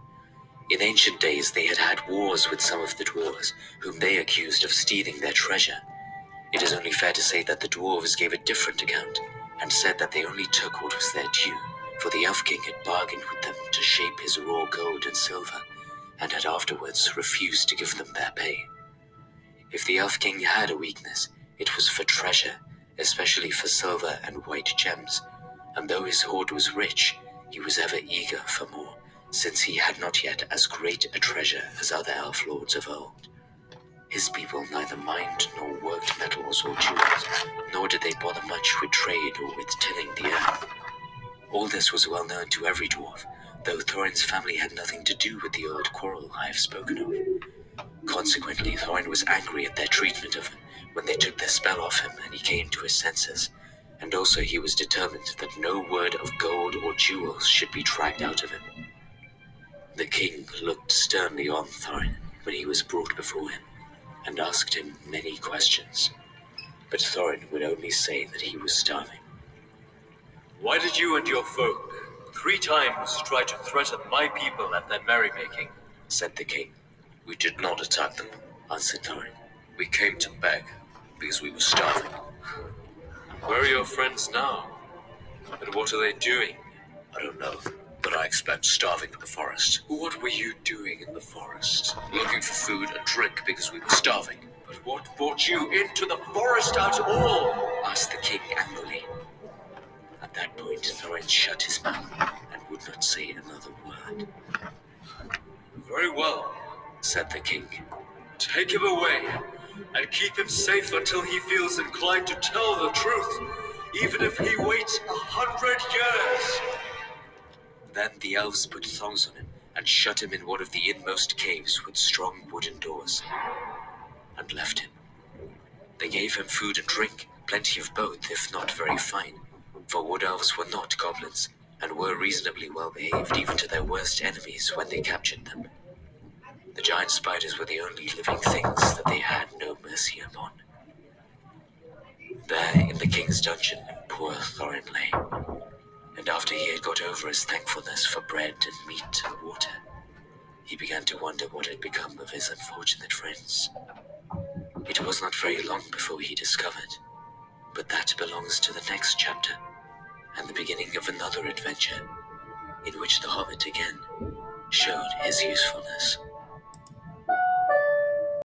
In ancient days they had had wars with some of the dwarves, whom they accused of stealing their treasure. It is only fair to say that the dwarves gave a different account, and said that they only took what was their due, for the Elf King had bargained with them to shape his raw gold and silver, and had afterwards refused to give them their pay. If the Elf King had a weakness, it was for treasure, especially for silver and white gems, and though his hoard was rich, he was ever eager for more, since he had not yet as great a treasure as other elf lords of old. His people neither mined nor worked metals or jewels, nor did they bother much with trade or with tilling the earth. All this was well known to every dwarf, though Thorin's family had nothing to do with the old quarrel I have spoken of. Consequently, Thorin was angry at their treatment of him when they took their spell off him and he came to his senses. And also he was determined that no word of gold or jewels should be dragged out of him. The king looked sternly on Thorin when he was brought before him, and asked him many questions. But Thorin would only say that he was starving. Why did you and your folk 3 times try to threaten my people at their merrymaking? Said the king. We did not attack them. Answered Thorin. We came to beg because we were starving. Where are your friends now? And what are they doing? I don't know, but I expect starving in the forest. What were you doing in the forest? Looking for food and drink because we were starving. But what brought you into the forest at all? Asked the king angrily. At that point, Thorin shut his mouth and would not say another word. Very well, Said the king. take him away and keep him safe until he feels inclined to tell the truth, even if he waits 100 years. Then the elves put thongs on him and shut him in one of the inmost caves with strong wooden doors, and left him. They gave him food and drink, plenty of both, if not very fine, for wood elves were not goblins, and were reasonably well behaved even to their worst enemies when they captured them. The giant spiders were the only living things that they had no mercy upon. There, in the king's dungeon, poor Thorin lay, and after he had got over his thankfulness for bread and meat and water, he began to wonder what had become of his unfortunate friends. It was not very long before he discovered, but that belongs to the next chapter, and the beginning of another adventure, in which the Hobbit again showed his usefulness.